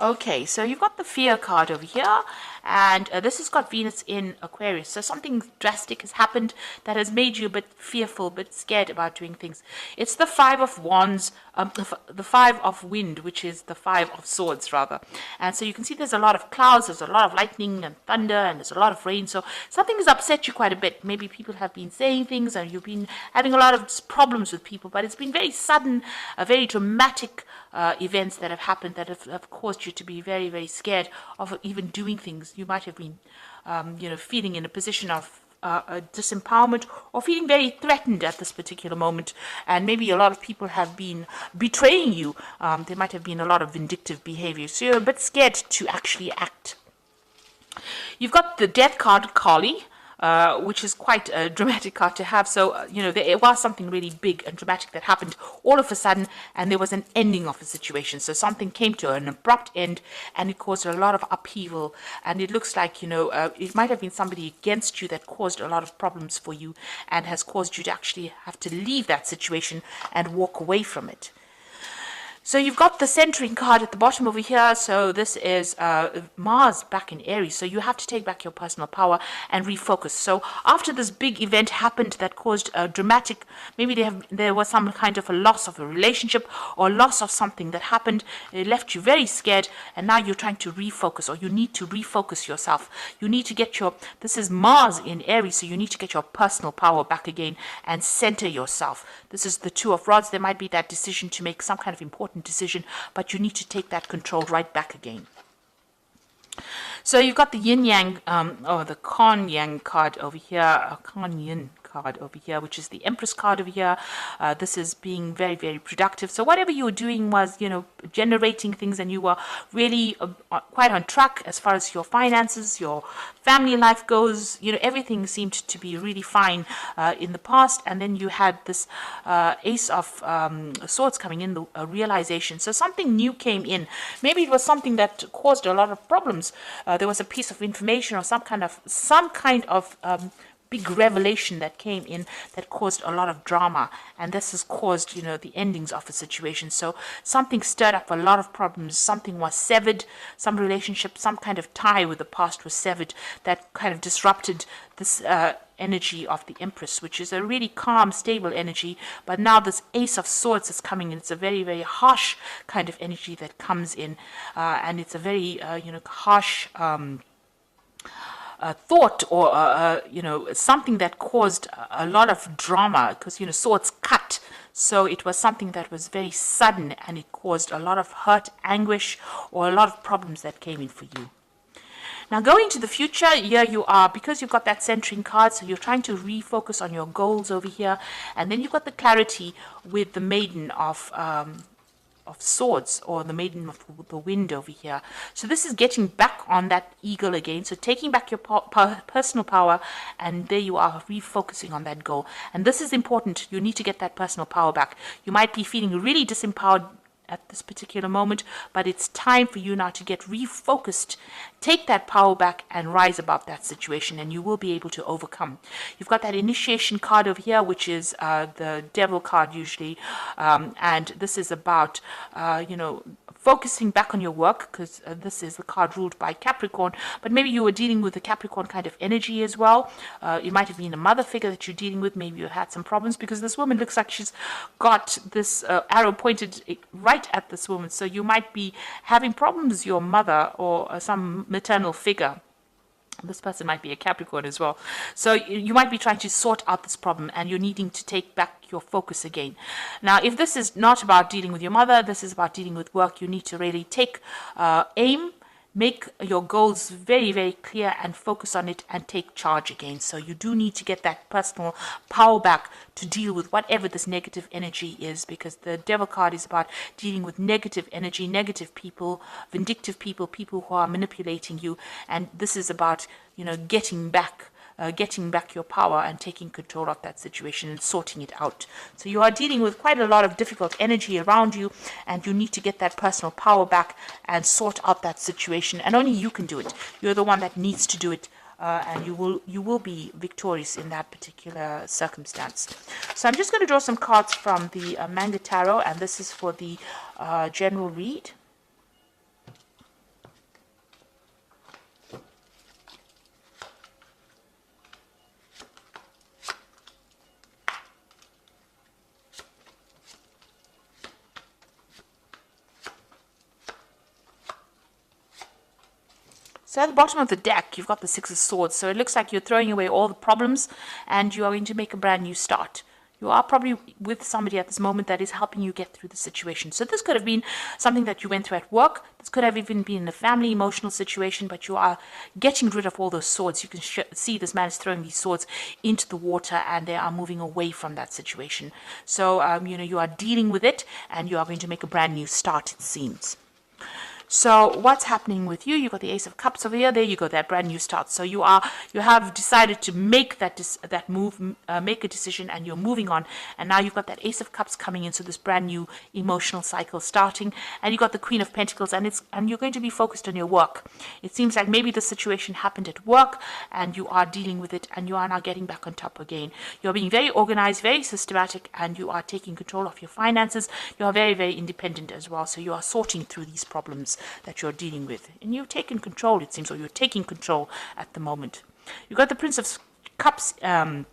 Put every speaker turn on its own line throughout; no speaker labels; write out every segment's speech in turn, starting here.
Okay, so you've got the fear card over here, and this has got Venus in Aquarius. So something drastic has happened that has made you a bit fearful, a bit scared about doing things. It's the Five of Wands, the Five of Wind, which is the Five of Swords, rather. And so you can see there's a lot of clouds, there's a lot of lightning and thunder, and there's a lot of rain. So something has upset you quite a bit. Maybe people have been saying things, and you've been having a lot of problems with people, but it's been very sudden, very dramatic events that have happened that have caused you to be very, very scared of even doing things. You might have been, feeling in a position of disempowerment or feeling very threatened at this particular moment. And maybe a lot of people have been betraying you. There might have been a lot of vindictive behavior. So you're a bit scared to actually act. You've got the death card, Kali, which is quite a dramatic card to have. So, there was something really big and dramatic that happened all of a sudden, and there was an ending of a situation. So something came to an abrupt end, and it caused a lot of upheaval. And it looks like, it might have been somebody against you that caused a lot of problems for you and has caused you to actually have to leave that situation and walk away from it. So you've got the centering card at the bottom over here. So this is Mars back in Aries. So you have to take back your personal power and refocus. So after this big event happened that caused a dramatic, maybe there was some kind of a loss of a relationship or loss of something that happened. It left you very scared, and now you're trying to refocus, or you need to refocus yourself. You need to get this is Mars in Aries, so you need to get your personal power back again and center yourself. This is the Two of Rods. There might be that decision to make some kind of important decision, but you need to take that control right back again. So you've got the yin yang, or the Kan Yang card over here, Kan Yin card over here, which is the Empress card over here. This is being very, very productive. So whatever you were doing was, generating things, and you were really quite on track as far as your finances, your family life goes. Everything seemed to be really fine in the past, and then you had this Ace of Swords coming in, the realization. So something new came in. Maybe it was something that caused a lot of problems. There was a piece of information or some kind of big revelation that came in that caused a lot of drama, and this has caused the endings of a situation. So something stirred up a lot of problems. Something was severed, some relationship, some kind of tie with the past was severed that kind of disrupted this energy of the Empress, which is a really calm, stable energy. But now this Ace of Swords is coming in. It's a very, very harsh kind of energy that comes in, and it's a very harsh thought, or something that caused a lot of drama, because swords cut. So it was something that was very sudden, and it caused a lot of hurt, anguish, or a lot of problems that came in for you. Now, going to the future, here you are, because you've got that centering card, so you're trying to refocus on your goals over here, and then you've got the clarity with the Maiden of Swords, or the Maiden of the Wind over here. So this is getting back on that eagle again, so taking back your personal power, and there you are, refocusing on that goal. And this is important. You need to get that personal power back. You might be feeling really disempowered at this particular moment, but it's time for you now to get refocused, take that power back, and rise above that situation, and you will be able to overcome. You've got that initiation card over here, which is the Devil card usually, and this is about focusing back on your work, because this is the card ruled by Capricorn, but maybe you were dealing with a Capricorn kind of energy as well. It might have been a mother figure that you're dealing with. Maybe you had some problems, because this woman looks like she's got this arrow pointed right at this woman. So you might be having problems with your mother or some maternal figure. This person might be a Capricorn as well. So you might be trying to sort out this problem, and you're needing to take back your focus again. Now, if this is not about dealing with your mother, this is about dealing with work, you need to really take aim, make your goals very, very clear, and focus on it, and take charge again. So you do need to get that personal power back to deal with whatever this negative energy is, because the Devil card is about dealing with negative energy, negative people, vindictive people, people who are manipulating you. And this is about, getting back your power and taking control of that situation and sorting it out. So you are dealing with quite a lot of difficult energy around you, and you need to get that personal power back and sort out that situation. And only you can do it. You're the one that needs to do it, and you will be victorious in that particular circumstance. So I'm just going to draw some cards from the Manga Tarot, and this is for the general read. So at the bottom of the deck, you've got the Six of Swords. So it looks like you're throwing away all the problems and you are going to make a brand new start. You are probably with somebody at this moment that is helping you get through the situation. So this could have been something that you went through at work. This could have even been a family emotional situation, but you are getting rid of all those swords. You can see this man is throwing these swords into the water and they are moving away from that situation. So, you are dealing with it and you are going to make a brand new start, it seems. So what's happening with you? You've got the Ace of Cups over here. There you go, that brand new start. So you have decided to make that move, make a decision, and you're moving on. And now you've got that Ace of Cups coming in. So this brand new emotional cycle starting. And you've got the Queen of Pentacles, and you're going to be focused on your work. It seems like maybe the situation happened at work, and you are dealing with it, and you are now getting back on top again. You're being very organized, very systematic, and you are taking control of your finances. You are very, very independent as well. So you are sorting through these problems that you're dealing with, and you've taken control, it seems, or you're taking control at the moment. You've got the Prince of Cups in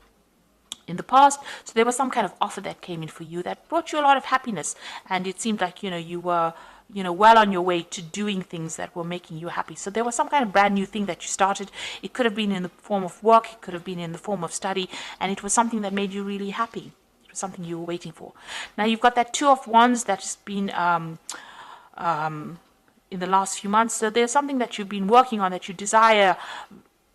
the past, so there was some kind of offer that came in for you that brought you a lot of happiness, and it seemed like you were well on your way to doing things that were making you happy. So there was some kind of brand new thing that you started. It could have been in the form of work, it could have been in the form of study, and it was something that made you really happy. It was something you were waiting for. Now you've got that Two of Wands that's been in the last few months. So there's something that you've been working on that you desire,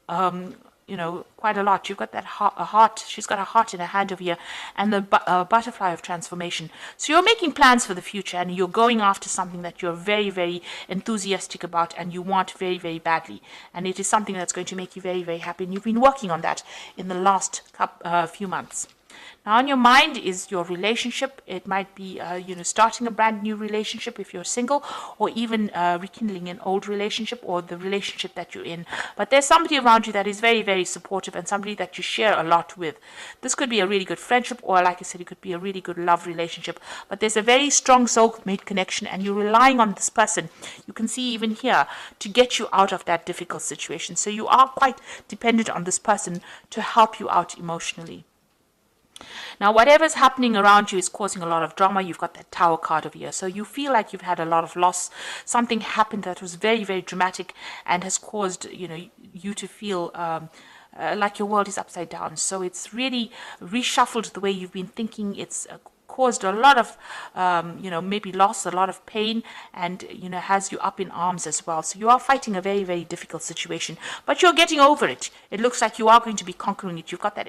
quite a lot. You've got that heart. She's got a heart in her hand over here, and the butterfly of transformation. So you're making plans for the future, and you're going after something that you're very, very enthusiastic about, and you want very, very badly. And it is something that's going to make you very, very happy. And you've been working on that in the last few months. Now, on your mind is your relationship. It might be, starting a brand new relationship if you're single, or even rekindling an old relationship or the relationship that you're in. But there's somebody around you that is very, very supportive and somebody that you share a lot with. This could be a really good friendship, or like I said, it could be a really good love relationship. But there's a very strong soulmate connection, and you're relying on this person. You can see even here to get you out of that difficult situation. So you are quite dependent on this person to help you out emotionally. Now, whatever's happening around you is causing a lot of drama. You've got that Tower card over here. So you feel like you've had a lot of loss. Something happened that was very, very dramatic and has caused, you to feel like your world is upside down. So it's really reshuffled the way you've been thinking. It's caused a lot of, maybe loss, a lot of pain, and, has you up in arms as well. So you are fighting a very, very difficult situation, but you're getting over it. It looks like you are going to be conquering it. You've got that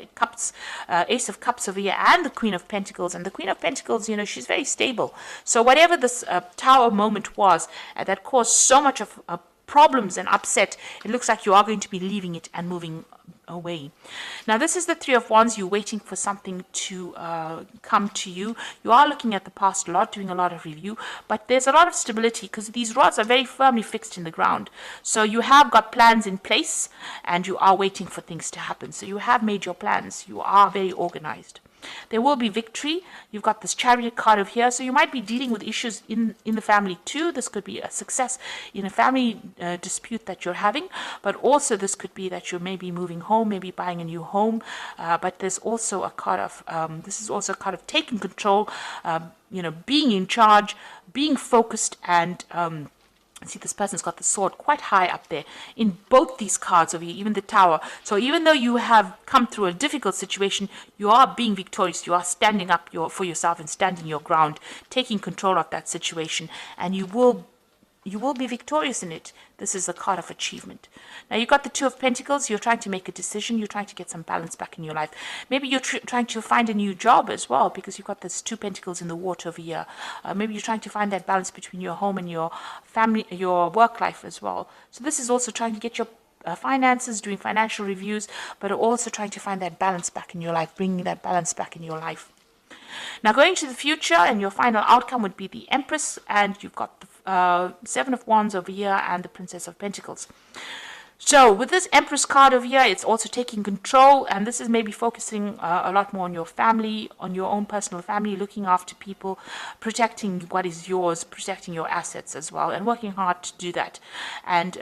Ace of Cups over here and the Queen of Pentacles. And the Queen of Pentacles, she's very stable. So whatever this Tower moment was that caused so much of problems and upset, it looks like you are going to be leaving it and moving away. Now, this is the Three of Wands. You're waiting for something to come to you. You are looking at the past a lot, doing a lot of review, but there's a lot of stability because these rods are very firmly fixed in the ground. So you have got plans in place and you are waiting for things to happen. So you have made your plans. You are very organized. There will be victory. You've got this Chariot card over here. So you might be dealing with issues in the family too. This could be a success in a family dispute that you're having. But also this could be that you're maybe moving home, maybe buying a new home. But there's also a card of, this is also a card of taking control, being in charge, being focused, and see, this person's got the sword quite high up there in both these cards over here, even the Tower. So even though you have come through a difficult situation, you are being victorious. You are standing up for yourself and standing your ground, taking control of that situation, and you will be victorious in it. This is a card of achievement. Now, you've got the Two of Pentacles. You're trying to make a decision. You're trying to get some balance back in your life. Maybe you're trying to find a new job as well, because you've got this Two Pentacles in the water over here. Maybe you're trying to find that balance between your home and your family, your work life as well. So this is also trying to get your finances, doing financial reviews, but also trying to find that balance back in your life, bringing that balance back in your life. Now, going to the future, and your final outcome would be the Empress, and you've got the Seven of Wands over here and the Princess of Pentacles. So with this Empress card over here, it's also taking control, and this is maybe focusing a lot more on your family, on your own personal family, looking after people, protecting what is yours, protecting your assets as well, and working hard to do that. And,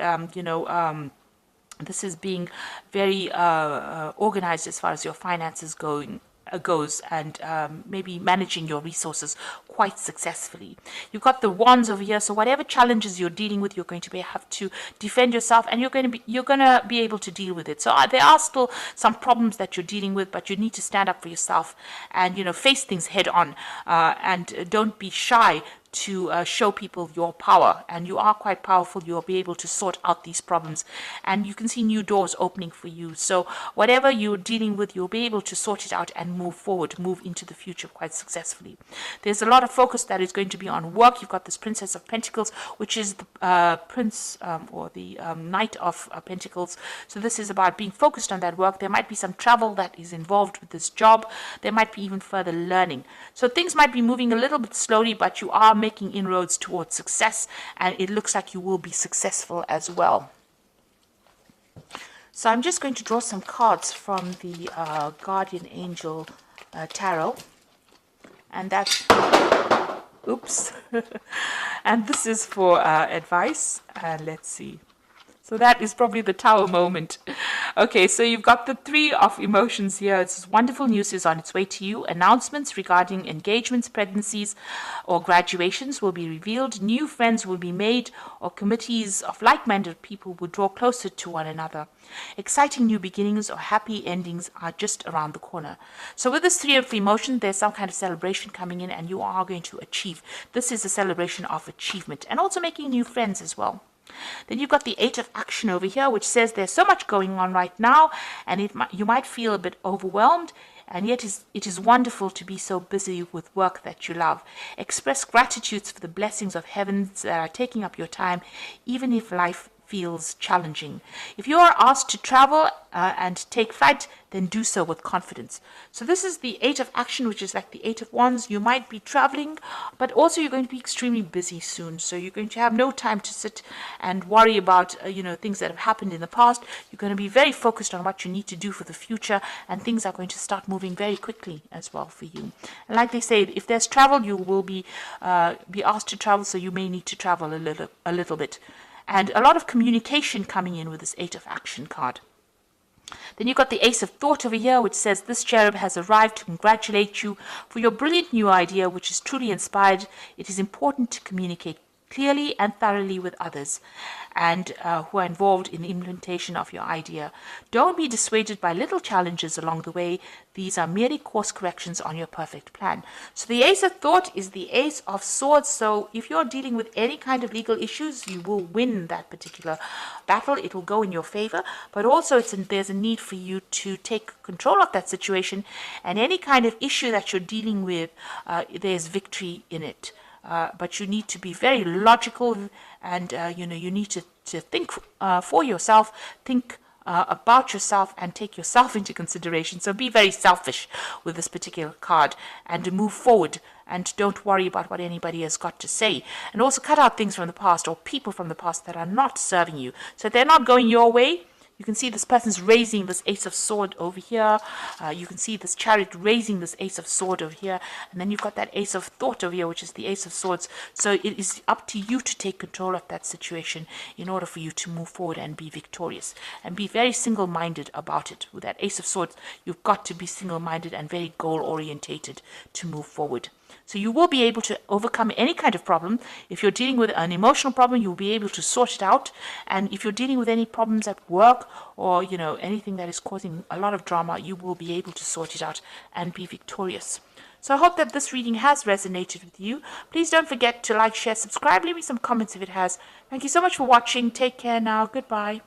this is being very organized as far as your finances going. goes, and maybe managing your resources quite successfully. You've got the wands over here, so whatever challenges you're dealing with, you're going to have to defend yourself, and you're going to be able to deal with it. So there are still some problems that you're dealing with, but you need to stand up for yourself and face things head on, and don't be shy to show people your power. And you are quite powerful. You'll be able to sort out these problems, and you can see new doors opening for you. So whatever you're dealing with, you'll be able to sort it out and move forward, move into the future quite successfully. There's a lot of focus that is going to be on work. You've got this Princess of Pentacles, which is the prince or the Knight of Pentacles. So this is about being focused on that work. There might be some travel that is involved with this job. There might be even further learning. So things might be moving a little bit slowly, but you are making inroads towards success, and it looks like you will be successful as well. So I'm just going to draw some cards from the Guardian Angel Tarot, and that's oops and this is for advice, and let's see. So that is probably the Tower moment. Okay, so you've got the Three of Emotions here. It's wonderful news is on its way to you. Announcements regarding engagements, pregnancies, or graduations will be revealed. New friends will be made, or committees of like-minded people will draw closer to one another. Exciting new beginnings or happy endings are just around the corner. So with this Three of Emotions, there's some kind of celebration coming in, and you are going to achieve. This is a celebration of achievement, and also making new friends as well. Then you've got the Eight of Action over here, which says there's so much going on right now, and you might feel a bit overwhelmed, and yet it is wonderful to be so busy with work that you love. Express gratitude for the blessings of heavens that are taking up your time, even if life feels challenging. If you are asked to travel and take flight, then do so with confidence. So this is the Eight of Action, which is like the Eight of Wands. You might be traveling, but also you're going to be extremely busy soon. So you're going to have no time to sit and worry about things that have happened in the past. You're going to be very focused on what you need to do for the future, and things are going to start moving very quickly as well for you. And like they say, if there's travel, you will be asked to travel, so you may need to travel a little bit. And a lot of communication coming in with this Eight of Action card. Then you've got the Ace of Thought over here, which says this cherub has arrived to congratulate you for your brilliant new idea, which is truly inspired. It is important to communicate clearly and thoroughly with others and who are involved in the implementation of your idea. Don't be dissuaded by little challenges along the way. These are merely course corrections on your perfect plan. So the Ace of Thought is the Ace of Swords. So if you're dealing with any kind of legal issues, you will win that particular battle. It will go in your favor, but also there's a need for you to take control of that situation, and any kind of issue that you're dealing with, there's victory in it. But you need to be very logical, and you need to think for yourself, think about yourself, and take yourself into consideration. So be very selfish with this particular card, and to move forward, and don't worry about what anybody has got to say. And also cut out things from the past or people from the past that are not serving you. So if they're not going your way, you can see this person's raising this Ace of Sword over here. You can see this Chariot raising this Ace of Sword over here. And then you've got that Ace of Thought over here, which is the Ace of Swords. So it is up to you to take control of that situation in order for you to move forward and be victorious. And be very single-minded about it. With that Ace of Swords, you've got to be single-minded and very goal-orientated to move forward. So you will be able to overcome any kind of problem. If you're dealing with an emotional problem, you'll be able to sort it out. And if you're dealing with any problems at work or, anything that is causing a lot of drama, you will be able to sort it out and be victorious. So I hope that this reading has resonated with you. Please don't forget to like, share, subscribe, leave me some comments if it has. Thank you so much for watching. Take care now. Goodbye.